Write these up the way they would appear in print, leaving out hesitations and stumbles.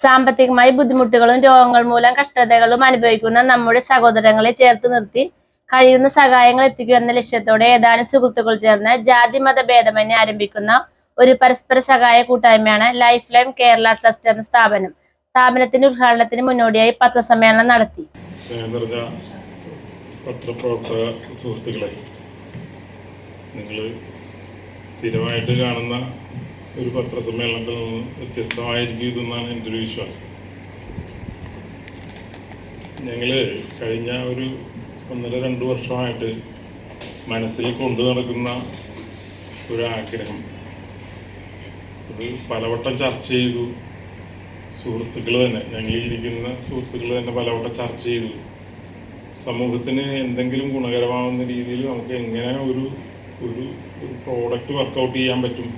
സാമ്പത്തികമായി ബുദ്ധിമുട്ടുകളും രോഗങ്ങൾ മൂലം കഷ്ടതകളും അനുഭവിക്കുന്ന നമ്മുടെ സഹോദരങ്ങളെ ചേർത്ത് നിർത്തി കഴിയുന്ന സഹായങ്ങൾ എത്തിക്കുക എന്ന ലക്ഷ്യത്തോടെ ഏതാനും സുഹൃത്തുക്കൾ ചേർന്ന് ജാതി മത ഭേദമന്യേ ആരംഭിക്കുന്ന ഒരു പരസ്പര സഹായ കൂട്ടായ്മയാണ് ലൈഫ് ലൈൻ കേരള ട്രസ്റ്റ് എന്ന സ്ഥാപനം. സ്ഥാപനത്തിന്റെ ഉദ്ഘാടനത്തിന് മുന്നോടിയായി പത്രസമ്മേളനം നടത്തി. പത്രപ്രവർത്തക സുഹൃത്തുക്കളെ, നിങ്ങൾ സ്ഥിരമായിട്ട് കാണുന്ന ഒരു പത്രസമ്മേളനത്തിൽ നിന്ന് വ്യത്യസ്തമായിരിക്കും ഇതെന്നാണ് എൻ്റെ ഒരു വിശ്വാസം. ഞങ്ങൾ കഴിഞ്ഞ ഒരു 1.5-2 വർഷമായിട്ട് മനസ്സിൽ കൊണ്ടു നടക്കുന്ന ഒരാഗ്രഹം അത് പലവട്ടം ചർച്ച ചെയ്തു. സുഹൃത്തുക്കൾ തന്നെ, ഞങ്ങളിരിക്കുന്ന സുഹൃത്തുക്കൾ തന്നെ പലവട്ടം ചർച്ച ചെയ്തു. സമൂഹത്തിന് എന്തെങ്കിലും ഗുണകരമാവുന്ന രീതിയിൽ നമുക്ക് എങ്ങനെ ഒരു പ്രോഡക്റ്റ് വർക്കൗട്ട് ചെയ്യാൻ പറ്റും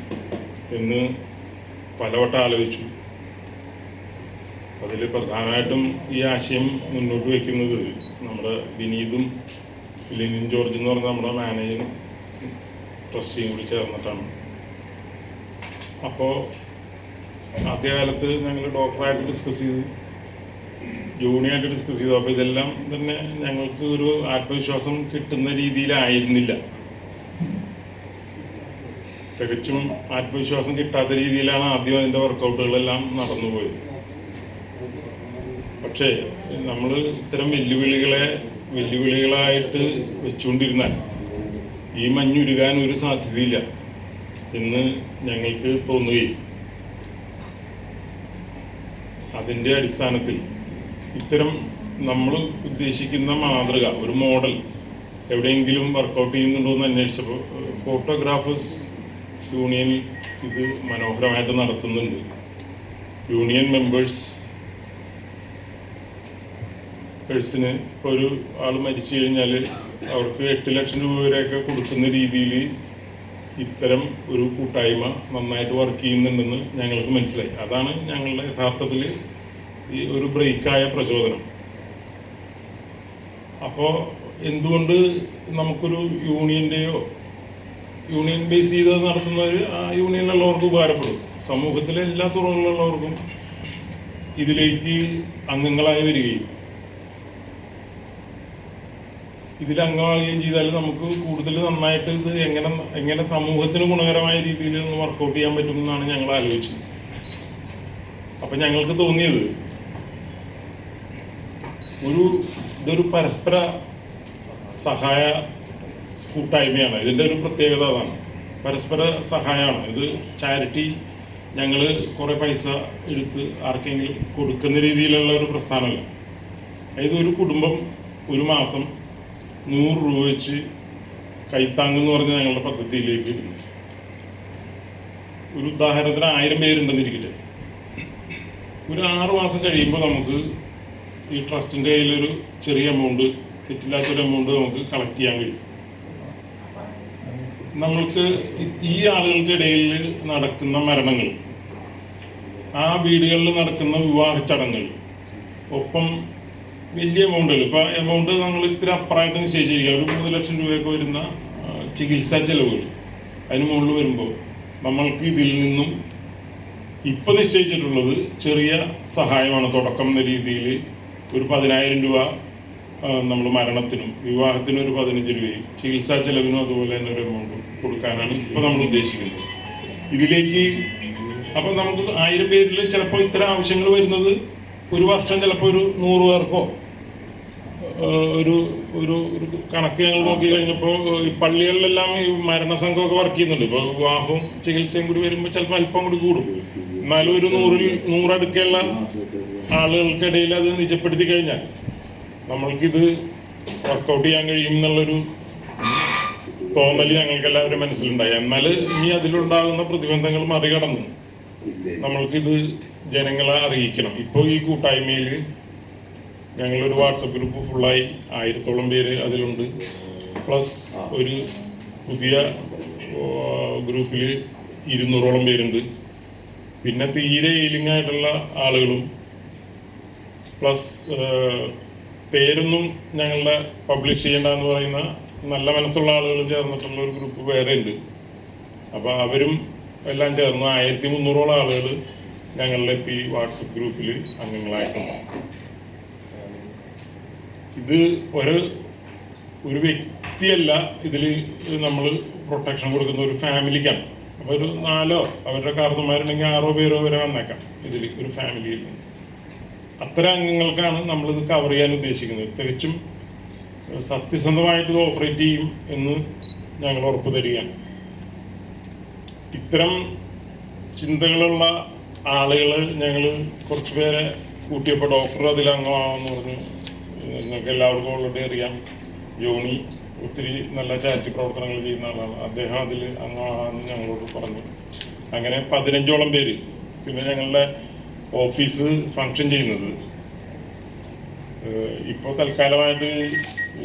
എന്ന് പലവട്ടം ആലോചിച്ചു. അതിൽ പ്രധാനമായിട്ടും ഈ ആശയം മുന്നോട്ട് വയ്ക്കുന്നത് നമ്മുടെ വിനീതും ലിനിൻ ജോർജ് എന്ന് പറഞ്ഞ നമ്മുടെ മാനേജറും ട്രസ്റ്റിയും കൂടി ചേർന്നിട്ടാണ്. അപ്പോൾ ആദ്യകാലത്ത് ഞങ്ങൾ ഡോക്ടറായിട്ട് ഡിസ്കസ് ചെയ്തു, ജൂനിയായിട്ട് ഡിസ്കസ് ചെയ്തു. അപ്പോൾ ഇതെല്ലാം തന്നെ ഞങ്ങൾക്ക് ഒരു ആത്മവിശ്വാസം കിട്ടുന്ന രീതിയിലായിരുന്നില്ല. തികച്ചും ആത്മവിശ്വാസം കിട്ടാത്ത രീതിയിലാണ് ആദ്യം അതിൻ്റെ വർക്കൗട്ടുകളെല്ലാം നടന്നുപോയത്. പക്ഷേ നമ്മൾ ഇത്തരം വെല്ലുവിളികളായിട്ട് വെച്ചുകൊണ്ടിരുന്നാൽ ഈ മഞ്ഞുരുകാൻ ഒരു സാധ്യതയില്ല എന്ന് ഞങ്ങൾക്ക് തോന്നുകയും അതിൻ്റെ അടിസ്ഥാനത്തിൽ ഇത്തരം നമ്മൾ ഉദ്ദേശിക്കുന്ന മാതൃക, ഒരു മോഡൽ എവിടെയെങ്കിലും വർക്കൗട്ട് ചെയ്യുന്നുണ്ടോ എന്ന് അന്വേഷിച്ചപ്പോൾ ഫോട്ടോഗ്രാഫേഴ്സ് യൂണിയൻ ഇത് മനോഹരമായിട്ട് നടത്തുന്നുണ്ട്. യൂണിയൻ മെമ്പേഴ്സിന് ഇപ്പോൾ ഒരു ആൾ മരിച്ചു കഴിഞ്ഞാൽ അവർക്ക് 8 ലക്ഷം രൂപ വരെയൊക്കെ കൊടുക്കുന്ന രീതിയിൽ ഇത്തരം ഒരു കൂട്ടായ്മ നന്നായിട്ട് വർക്ക് ചെയ്യുന്നുണ്ടെന്ന് ഞങ്ങൾക്ക് മനസ്സിലായി. അതാണ് ഞങ്ങളുടെ യഥാർത്ഥത്തിൽ ഈ ഒരു ബ്രേക്കായ പ്രചോദനം. അപ്പോൾ എന്തുകൊണ്ട് നമുക്കൊരു യൂണിയൻ ബേസ് ചെയ്ത് നടത്തുന്നവർ ആ യൂണിയനിലുള്ളവർക്ക് ഉപകാരപ്പെടും. സമൂഹത്തിലെ എല്ലാ തുറകളിലുള്ളവർക്കും ഇതിലേക്ക് അംഗങ്ങളായി വരികയും ഇതിൽ അംഗമാവുകയും ചെയ്താൽ നമുക്ക് കൂടുതൽ നന്നായിട്ട് ഇത് എങ്ങനെ സമൂഹത്തിന് ഗുണകരമായ രീതിയിൽ ഒന്ന് വർക്കൗട്ട് ചെയ്യാൻ പറ്റുമെന്നാണ് ഞങ്ങൾ ആലോചിച്ചത്. അപ്പം ഞങ്ങൾക്ക് തോന്നിയത് ഇതൊരു പരസ്പര സഹായ കൂട്ടായ്മയാണ്. ഇതിൻ്റെ ഒരു പ്രത്യേകത അതാണ്, പരസ്പര സഹായമാണ്. ഇത് ചാരിറ്റി, ഞങ്ങൾ കുറേ പൈസ എടുത്ത് ആർക്കെങ്കിലും കൊടുക്കുന്ന രീതിയിലുള്ള ഒരു പ്രസ്ഥാനമല്ല. അതായത് ഒരു കുടുംബം ഒരു മാസം 100 രൂപ വെച്ച് കൈത്താങ്ങെന്ന് പറഞ്ഞ് ഞങ്ങളുടെ പദ്ധതിയിലേക്ക് ഇടുന്നു. ഒരു ഉദാഹരണത്തിന് 1000 പേരുണ്ടെന്നിരിക്കട്ടെ. ഒരു 6 മാസം കഴിയുമ്പോൾ നമുക്ക് ഈ ട്രസ്റ്റിൻ്റെ കയ്യിലൊരു ചെറിയ എമൗണ്ട്, തെറ്റില്ലാത്തൊരു എമൗണ്ട് നമുക്ക് കളക്ട് ചെയ്യാൻ കഴിയും. നമ്മൾക്ക് ഈ ആളുകൾക്കിടയിൽ നടക്കുന്ന മരണങ്ങൾ, ആ വീടുകളിൽ നടക്കുന്ന വിവാഹ ചടങ്ങുകൾ, ഒപ്പം വലിയ എമൗണ്ടുകൾ, ഇപ്പോൾ എമൗണ്ട് നമ്മൾ ഇത്തിരി അപ്പുറമായിട്ട് നിശ്ചയിച്ചിരിക്കുക, ഒരു 3 ലക്ഷം രൂപയൊക്കെ വരുന്ന ചികിത്സാ ചെലവുകൾ അതിന് മുകളിൽ വരുമ്പോൾ നമ്മൾക്ക് ഇതിൽ നിന്നും ഇപ്പം നിശ്ചയിച്ചിട്ടുള്ളത് ചെറിയ സഹായമാണ്. തുടക്കം എന്ന രീതിയിൽ ഒരു 10,000 രൂപ നമ്മൾ മരണത്തിനും വിവാഹത്തിനും ഒരു 15 രൂപയും ചികിത്സാ ചെലവിനും അതുപോലെ തന്നെ ഒരു എമൗണ്ട് കൊടുക്കാനാണ് ഇപ്പോൾ നമ്മൾ ഉദ്ദേശിക്കുന്നത്. ഇതിലേക്ക് അപ്പം നമുക്ക് 1000 പേരിൽ ചിലപ്പോൾ ഇത്തരം ആവശ്യങ്ങൾ വരുന്നത് ഒരു വർഷം ചിലപ്പോൾ ഒരു 100 പേർക്കോ ഒരു കണക്ക് ഞങ്ങൾ നോക്കി കഴിഞ്ഞപ്പോൾ ഈ പള്ളികളിലെല്ലാം ഈ മരണസംഘമൊക്കെ വർക്ക് ചെയ്യുന്നുണ്ട്. ഇപ്പോൾ വിവാഹവും ചികിത്സയും കൂടി വരുമ്പോൾ ചിലപ്പോൾ അല്പം കൂടി കൂടും. എന്നാലും ഒരു 100 അടുക്കുള്ള ആളുകൾക്കിടയിൽ അത് നിജപ്പെടുത്തി കഴിഞ്ഞാൽ നമ്മൾക്കിത് വർക്കൗട്ട് ചെയ്യാൻ കഴിയും എന്നുള്ളൊരു തോന്നൽ ഞങ്ങൾക്ക് എല്ലാവരും മനസ്സിലുണ്ടായി. എന്നാൽ ഇനി അതിലുണ്ടാകുന്ന പ്രതിബന്ധങ്ങൾ മറികടന്ന് നമ്മൾക്കിത് ജനങ്ങളെ അറിയിക്കണം. ഇപ്പോൾ ഈ കൂട്ടായ്മയിൽ ഞങ്ങളൊരു വാട്സപ്പ് ഗ്രൂപ്പ് ഫുള്ളായി 1000-ഓളം പേര് അതിലുണ്ട്. പ്ലസ് ഒരു പുതിയ ഗ്രൂപ്പിൽ 200-ഓളം പേരുണ്ട്. പിന്നെ തീരെ എയിലിംഗ് ആയിട്ടുള്ള ആളുകളും, പ്ലസ് പേരൊന്നും ഞങ്ങളുടെ പബ്ലിഷ് ചെയ്യേണ്ടെന്ന് പറയുന്ന നല്ല മനസ്സുള്ള ആളുകൾ ചേർന്നിട്ടുള്ള ഒരു ഗ്രൂപ്പ് വേറെ ഉണ്ട്. അപ്പോൾ അവരും എല്ലാം ചേർന്ന് 1300-ഓളം ആളുകൾ ഞങ്ങളുടെ ഇപ്പോൾ ഈ വാട്സപ്പ് ഗ്രൂപ്പിൽ അംഗങ്ങളായിട്ടുണ്ട്. ഇത് ഒരു വ്യക്തിയല്ല, ഇതിൽ നമ്മൾ പ്രൊട്ടക്ഷൻ കൊടുക്കുന്ന ഒരു ഫാമിലിക്കാണ്. അപ്പോൾ ഒരു 4 അവരുടെ കാർന്നമാരുണ്ടെങ്കിൽ 6 പേരോ വരെ വന്നേക്കാം ഇതിൽ ഒരു ഫാമിലിയിൽ. അത്തരം അംഗങ്ങൾക്കാണ് നമ്മളിത് കവർ ചെയ്യാൻ ഉദ്ദേശിക്കുന്നത്. തികച്ചും സത്യസന്ധമായിട്ട് ഇത് ഓപ്പറേറ്റ് ചെയ്യും എന്ന് ഞങ്ങൾ ഉറപ്പ് തരികയാണ്. ഇത്തരം ചിന്തകളുള്ള ആളുകൾ ഞങ്ങൾ കുറച്ച് പേരെ കൂട്ടിയപ്പോൾ ഡോക്ടർ അതിൽ അംഗമാണെന്ന് പറഞ്ഞു. നിങ്ങൾക്ക് എല്ലാവർക്കും ഓൾറെഡി അറിയാം, ജോണി ഒത്തിരി നല്ല ചാരിറ്റി പ്രവർത്തനങ്ങൾ ചെയ്യുന്ന ആളാണ്. അദ്ദേഹം അതിൽ അംഗമാണെന്ന് ഞങ്ങളോട് പറഞ്ഞു. അങ്ങനെ 15ഓളം പേര്. പിന്നെ ഞങ്ങളുടെ ഓഫീസ് ഫങ്ഷൻ ചെയ്യുന്നത് ഇപ്പോൾ തൽക്കാലമായിട്ട്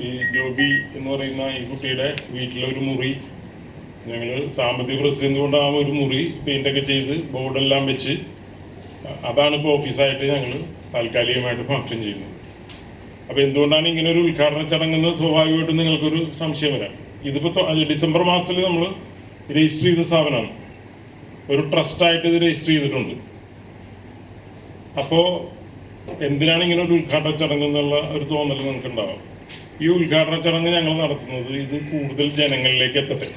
ഈ ജോബി എന്ന് പറയുന്ന ഈ കുട്ടിയുടെ വീട്ടിലൊരു മുറി ഞങ്ങൾ സാമ്പത്തിക പ്രതിസന്ധി കൊണ്ട് ആ ഒരു മുറി പെയിൻ്റൊക്കെ ചെയ്ത് ബോർഡെല്ലാം വെച്ച് അതാണ് ഇപ്പോൾ ഓഫീസായിട്ട് ഞങ്ങൾ താൽക്കാലികമായിട്ട് ഫങ്ഷൻ ചെയ്യുന്നത്. അപ്പോൾ എന്തുകൊണ്ടാണ് ഇങ്ങനെ ഒരു ഉദ്ഘാടന ചടങ്ങെന്ന് സ്വാഭാവികമായിട്ടും നിങ്ങൾക്കൊരു സംശയം വരാം. ഇതിപ്പോൾ ഡിസംബർ മാസത്തിൽ നമ്മൾ രജിസ്റ്റർ ചെയ്ത സ്ഥാപനമാണ്. ഒരു ട്രസ്റ്റായിട്ട് ഇത് രജിസ്റ്റർ ചെയ്തിട്ടുണ്ട്. അപ്പോൾ എന്തിനാണ് ഇങ്ങനെ ഒരു ഉദ്ഘാടന ചടങ്ങ് എന്നുള്ള ഒരു തോന്നൽ നിങ്ങൾക്കുണ്ടാവാം. ഈ ഉദ്ഘാടന ചടങ്ങ് ഞങ്ങൾ നടത്തുന്നത് ഇത് കൂടുതൽ ജനങ്ങളിലേക്ക് എത്തട്ടെ,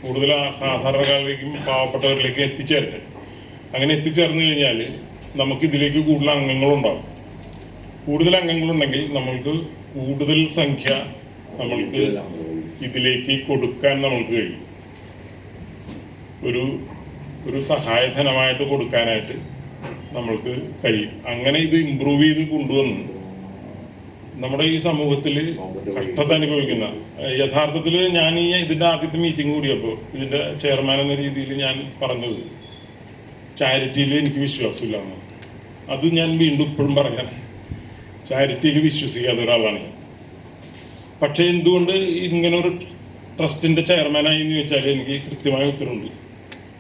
കൂടുതൽ സാധാരണക്കാരിലേക്കും പാവപ്പെട്ടവരിലേക്കും എത്തിച്ചേരട്ടെ. അങ്ങനെ എത്തിച്ചേർന്ന് കഴിഞ്ഞാൽ നമുക്കിതിലേക്ക് കൂടുതൽ അംഗങ്ങളുണ്ടാവും. കൂടുതൽ അംഗങ്ങളുണ്ടെങ്കിൽ നമ്മൾക്ക് കൂടുതൽ സംഖ്യ നമ്മൾക്ക് ഇതിലേക്ക് കൊടുക്കാൻ നമ്മൾക്ക് കഴിയും. ഒരു സഹായധനമായിട്ട് കൊടുക്കാനായിട്ട് നമ്മൾക്ക് കഴിയും. അങ്ങനെ ഇത് ഇമ്പ്രൂവ് ചെയ്ത് കൊണ്ടുവന്ന് നമ്മുടെ ഈ സമൂഹത്തിൽ കഷ്ടത അനുഭവിക്കുന്ന, യഥാർത്ഥത്തിൽ ഞാൻ ഇതിൻ്റെ ആദ്യത്തെ മീറ്റിംഗ് കൂടിയപ്പോൾ ഇതിൻ്റെ ചെയർമാൻ എന്ന രീതിയിൽ ഞാൻ പറഞ്ഞത് ചാരിറ്റിയിൽ എനിക്ക് വിശ്വാസമില്ലാന്ന്. അത് ഞാൻ വീണ്ടും ഇപ്പോഴും പറയാം, ചാരിറ്റിയിൽ വിശ്വസിക്കാത്ത ഒരാളാണ് ഞാൻ. പക്ഷേ എന്തുകൊണ്ട് ഇങ്ങനൊരു ട്രസ്റ്റിൻ്റെ ചെയർമാനായി എന്ന് ചോദിച്ചാൽ എനിക്ക് കൃത്യമായ ഉത്തരവുണ്ട്.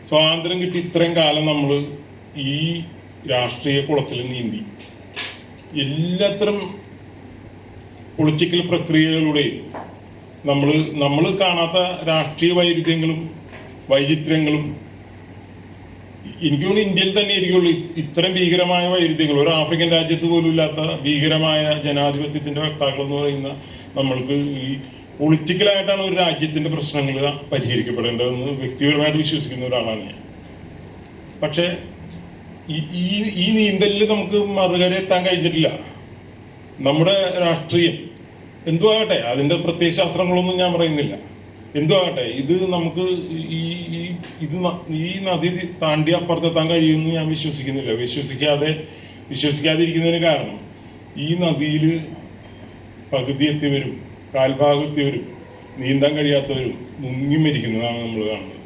സ്വാതന്ത്ര്യം കിട്ടി ഇത്രയും കാലം നമ്മൾ ഈ രാഷ്ട്രീയ കുളത്തിൽ നീന്തി എല്ലാത്തരം പൊളിറ്റിക്കൽ പ്രക്രിയകളുടെയും നമ്മൾ കാണാത്ത രാഷ്ട്രീയ വൈചിത്ര്യങ്ങളും എനിക്ക് തോന്നുന്നു ഇന്ത്യയിൽ തന്നെ ഇരിക്കുള്ളൂ. ഇത്തരം ഭീകരമായ വൈരുദ്ധ്യങ്ങൾ ഒരു ആഫ്രിക്കൻ രാജ്യത്ത് പോലും ഇല്ലാത്ത ഭീകരമായ ജനാധിപത്യത്തിന്റെ വക്താക്കൾ എന്ന് പറയുന്ന നമ്മൾക്ക് ഈ പൊളിറ്റിക്കലായിട്ടാണ് ഒരു രാജ്യത്തിന്റെ പ്രശ്നങ്ങൾ പരിഹരിക്കപ്പെടേണ്ടതെന്ന് വ്യക്തിപരമായിട്ട് വിശ്വസിക്കുന്ന ഒരാളാണ് ഞാൻ. പക്ഷെ ഈ നീന്തലിൽ നമുക്ക് മറുകര എത്താൻ കഴിഞ്ഞിട്ടില്ല. നമ്മുടെ രാഷ്ട്രീയം എന്തുവാകട്ടെ, അതിന്റെ പ്രത്യയശാസ്ത്രങ്ങളൊന്നും ഞാൻ പറയുന്നില്ല, എന്തുവാകട്ടെ, ഇത് നമുക്ക് ഈ നദി താണ്ടി അപ്പുറത്തെത്താൻ കഴിയുമെന്ന് ഞാൻ വിശ്വസിക്കുന്നില്ല. വിശ്വസിക്കാതിരിക്കുന്നതിന് കാരണം ഈ നദിയിൽ പകുതി എത്തിയവരും കാൽഭാഗം എത്തിയവരും നീന്താൻ കഴിയാത്തവരും മുങ്ങി മരിക്കുന്നതാണ് നമ്മൾ കാണുന്നത്.